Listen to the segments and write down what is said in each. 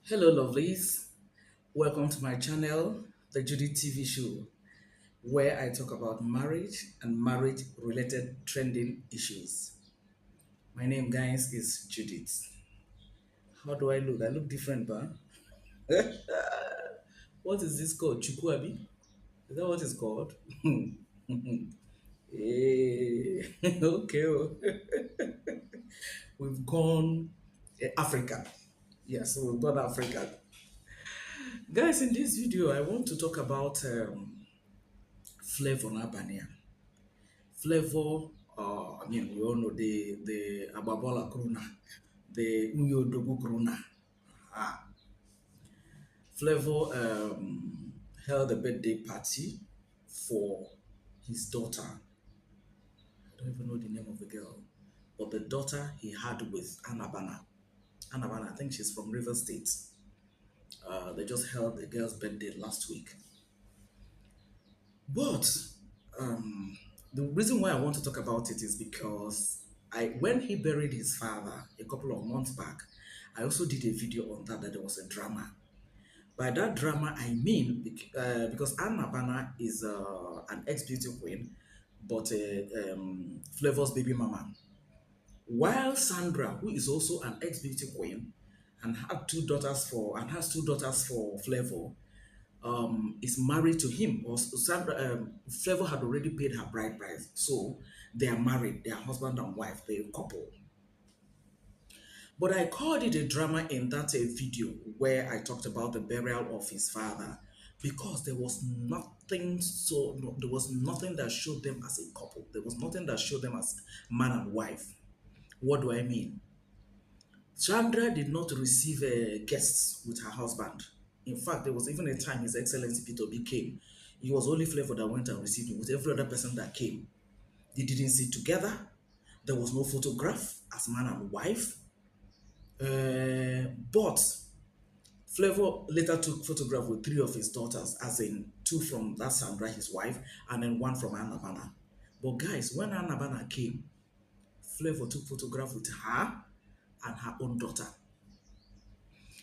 Hello, lovelies. Welcome to my channel, the Judy TV show, where I talk about marriage and marriage related trending issues. My name, guys, is Judith. How do I look? I look different, but what is this called? Chukwabi? Is that what it's called? Eh, okay. We've gone Africa. Yes, we've gone Africa. Guys, in this video, I want to talk about Flavour Nabania. Flavour, we all know the Ababola crooner, the Nwunye Odogwu crooner. Ah, Flavour held a birthday party for his daughter. I don't even know the name of the girl, but the daughter he had with Anabana. Anabana, I think she's from River State. They just held the girl's birthday last week. But um, the reason why I want to talk about it is because when he buried his father a couple of months back, I also did a video on that there was a drama. By that drama, I mean because Anna Bana is an ex-beauty queen, but Flavor's baby mama. While Sandra, who is also an ex-beauty queen and has two daughters for Flavor, is married to him, or Sandra, Flavor had already paid her bride price, so they are married. They are husband and wife. They're a couple. But I called it a drama in that video where I talked about the burial of his father because there was nothing. So no, there was nothing that showed them as a couple. There was nothing that showed them as man and wife. What do I mean? Chandra did not receive guests with her husband. In fact, there was even a time His Excellency Peter B came. It was only Flavor that went and received him with every other person that came. They didn't sit together. There was no photograph as man and wife. But Flavor later took photograph with three of his daughters, as in two from that Sandra, his wife, and then one from Annabana. But guys, when Annabana came, Flavor took photograph with her and her own daughter.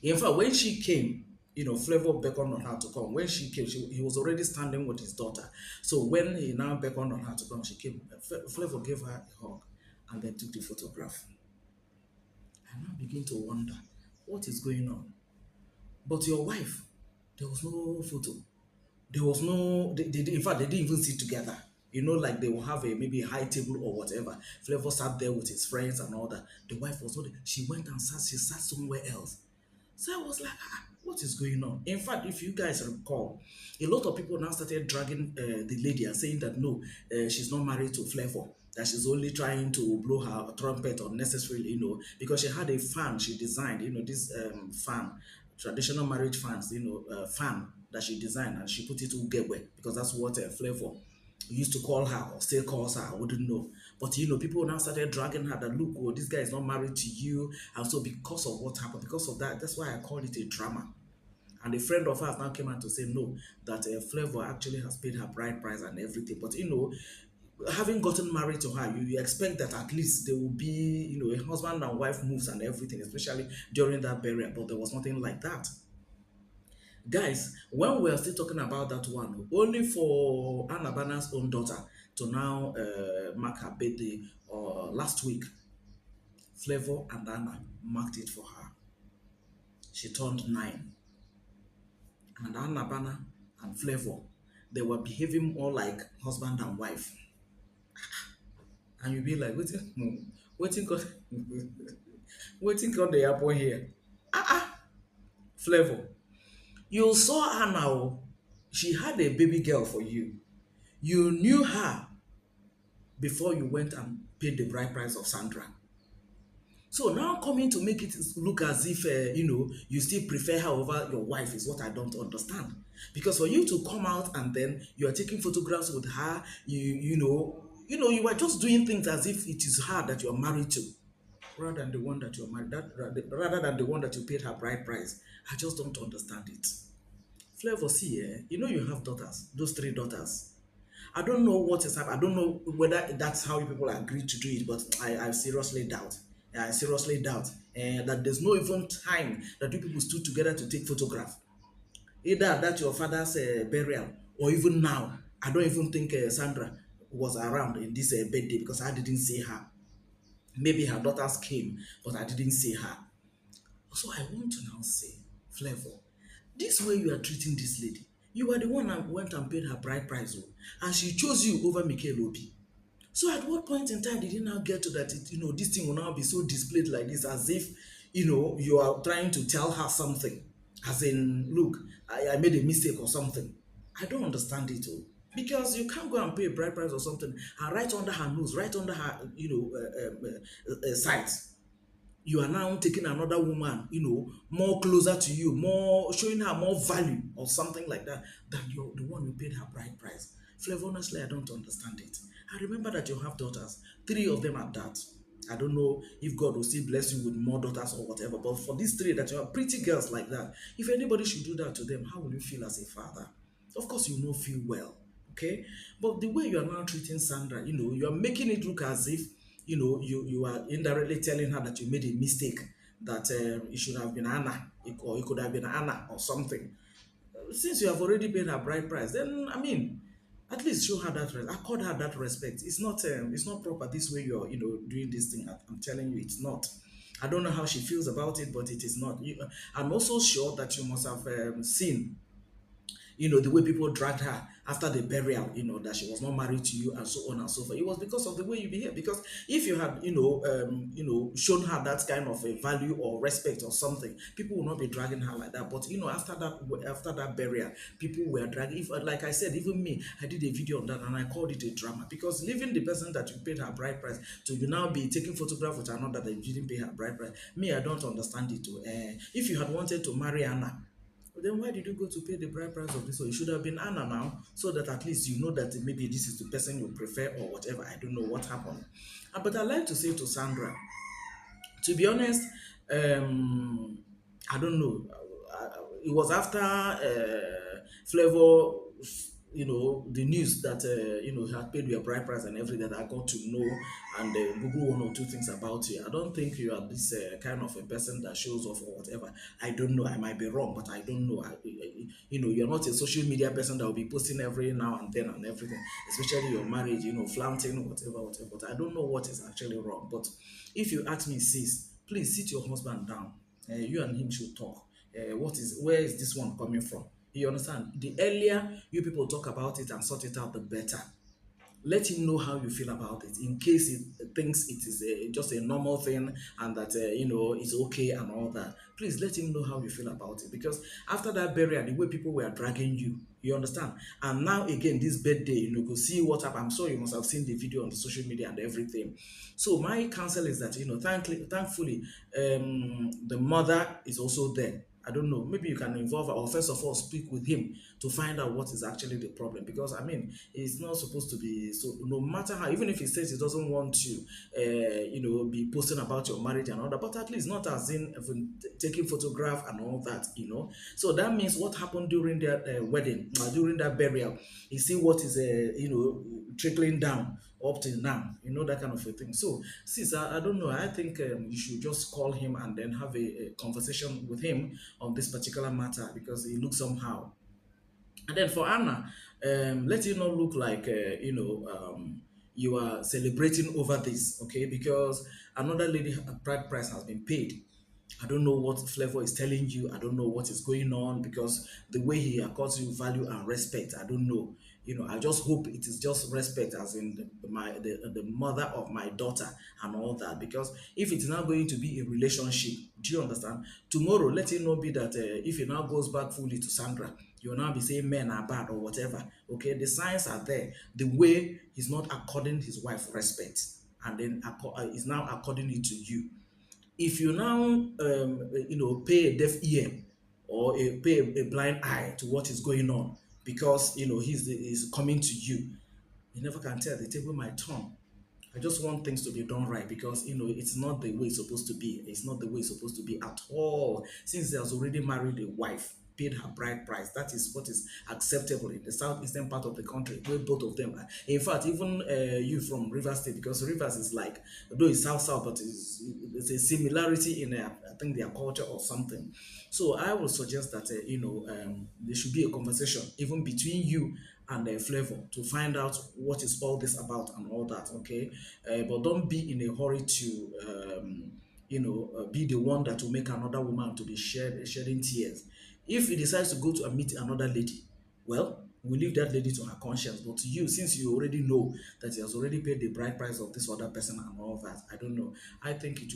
In fact, when she came, Flavor beckoned on her to come. When she came, he was already standing with his daughter. So when he now beckoned on her to come, she came. Flavor gave her a hug and then took the photograph. I now begin to wonder what is going on. But your wife, there was no photo. There was no, in fact, they didn't even sit together. Like they will have maybe a high table or whatever. Flavor sat there with his friends and all that. The wife was not there. She went and she sat somewhere else. So I was like, what is going on? In fact, if you guys recall, a lot of people now started dragging the lady and saying that no, she's not married to Flavor, that she's only trying to blow her trumpet unnecessarily, because she had a fan she designed, this fan, traditional marriage fans, fan that she designed, and she put it to Ugewe because that's what Flavor used to call her or still calls her. I wouldn't know. But people now started dragging her that look, oh, this guy is not married to you. And so because of what happened, because of that, that's why I called it a drama. And a friend of ours now came out to say no, that Flavor actually has paid her bride price and everything. But having gotten married to her, you expect that at least there will be, a husband and wife moves and everything, especially during that burial. But there was nothing like that. Guys, when we are still talking about that one, only for Anna Banner's own daughter to now mark her birthday last week, Flavor and Anna marked it for her. She turned 9. And Anna Banner and Flavor, they were behaving more like husband and wife. And you'll be like, waiting, waiting on the apple here. Flavor, you saw her now. She had a baby girl for you. You knew her before you went and paid the bride price of Sandra. So now coming to make it look as if you still prefer her over your wife is what I don't understand. Because for you to come out and then you are taking photographs with her, you are just doing things as if it is her that you are married to, rather than the one that you are married, rather than the one that you paid her bride price. I just don't understand it. Flavor, see, you have daughters, those three daughters. I don't know what is happening. I don't know whether that's how you people agreed to do it, but I seriously doubt. I seriously doubt that there's no even time that you people stood together to take photograph. Either at that your father's burial or even now. I don't even think Sandra was around in this birthday because I didn't see her. Maybe her daughters came, but I didn't see her. So I want to now say, Flavour, this way you are treating this lady, you are the one that went and paid her bride price, oh, and she chose you over Mikel Obi. So at what point in time did you now get to that, this thing will now be so displayed like this as if, you are trying to tell her something. As in, look, I made a mistake or something. I don't understand it all. Because you can't go and pay a bride price or something and right under her nose, right under her, sight, you are now taking another woman, more closer to you, more showing her more value or something like that than you're the one who paid her bride price. Flavor, honestly, I don't understand it. I remember that you have daughters, three of them at that. I don't know if God will still bless you with more daughters or whatever, but for these three that you are pretty girls like that, if anybody should do that to them, how will you feel as a father? Of course, you will not feel well. Okay, but the way you are now treating Sandra, you are making it look as if you are indirectly telling her that you made a mistake, that it should have been Anna, or it could have been Anna or something. Since you have already paid her bride price, then I mean, at least show her that, accord her that respect. It's not proper this way you're doing this thing. I'm telling you, it's not. I don't know how she feels about it, but it is not. I'm also sure that you must have seen the way people dragged her after the burial, that she was not married to you and so on and so forth. It was because of the way you behave. Because if you had, shown her that kind of a value or respect or something, people will not be dragging her like that. But after that burial, people were dragging. If, like I said, even me, I did a video on that and I called it a drama because leaving the person that you paid her bride price to you now be taking photograph with another that you didn't pay her bride price. Me, I don't understand it too. If you had wanted to marry Anna, but then why did you go to pay the bride price of this one? You should have been Anna now, so that at least you know that maybe this is the person you prefer or whatever. I don't know what happened. But I like to say to Sandra, to be honest, um, I don't know. It was after Flavor, the news that he had paid your bride price and everything that I got to know and Google one or two things about you. I don't think you are this kind of a person that shows off or whatever. I don't know. I might be wrong, but I don't know. You're not a social media person that will be posting every now and then and everything, especially your marriage, flaunting, whatever, whatever. But I don't know what is actually wrong. But if you ask me, sis, please sit your husband down. You and him should talk. Where is this one coming from? You understand? The earlier you people talk about it and sort it out, the better. Let him know how you feel about it in case he thinks it is just a normal thing and that it's okay and all that. Please let him know how you feel about it, because after that burial, the way people were dragging you understand, and now again this birthday, go see what happened. I'm sure you must have seen the video on the social media and everything. So my counsel is that thankfully, the mother is also there. I don't know. Maybe you can involve or first of all speak with him to find out what is actually the problem. Because I mean, it's not supposed to be so. No matter how, even if he says he doesn't want to, be posting about your marriage and all that, but at least not as in taking photograph and all that. So that means what happened during that wedding, during that burial, you see what is trickling down up till now, that kind of a thing. So, sis, I don't know. I think you should just call him and then have a conversation with him on this particular matter because it looks somehow. And then for Anna, let it not look like you are celebrating over this, okay? Because another lady bride price has been paid. I don't know what Flavor is telling you. I don't know what is going on because the way he accords you value and respect, I don't know. I just hope it is just respect, as in the mother of my daughter and all that. Because if it's now going to be a relationship, do you understand? Tomorrow, let it not be that if he now goes back fully to Sandra, you'll now be saying men are bad or whatever. Okay, the signs are there. The way he's not according his wife respect, and then is now according it to you. If you now pay a deaf ear or pay a blind eye to what is going on because he's coming to you, you never can tell. The table might turn. I just want things to be done right because it's not the way it's supposed to be. It's not the way it's supposed to be at all. Since he has already married a wife, paid her bride price. That is what is acceptable in the southeastern part of the country, where both of them are. In fact, even you from Rivers State, because Rivers is like, though it's south, but it's a similarity in, I think, their culture or something. So I would suggest that, there should be a conversation even between you and Flavour to find out what is all this about and all that, okay? But don't be in a hurry to, be the one that will make another woman to be shedding tears. If he decides to go to meet another lady, well, we leave that lady to her conscience. But to you, since you already know that he has already paid the bride price of this other person and all that, I don't know. I think it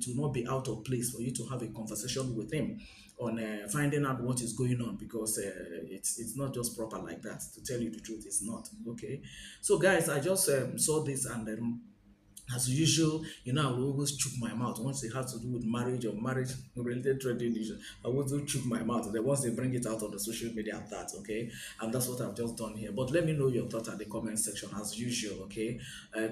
will not be out of place for you to have a conversation with him on finding out what is going on, because it's not just proper like that. To tell you the truth, it's not okay. So, guys, I just saw this, and as usual, I will always chook my mouth once it has to do with marriage or marriage related trading issues. I will do chook my mouth. Then once they bring it out on the social media, that okay, and that's what I've just done here. But let me know your thoughts at the comment section as usual. Okay,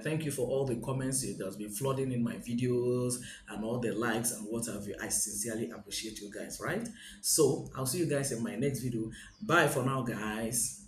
thank you for all the comments that has been flooding in my videos and all the likes and what have you. I sincerely appreciate you guys. Right? So I'll see you guys in my next video. Bye for now, guys.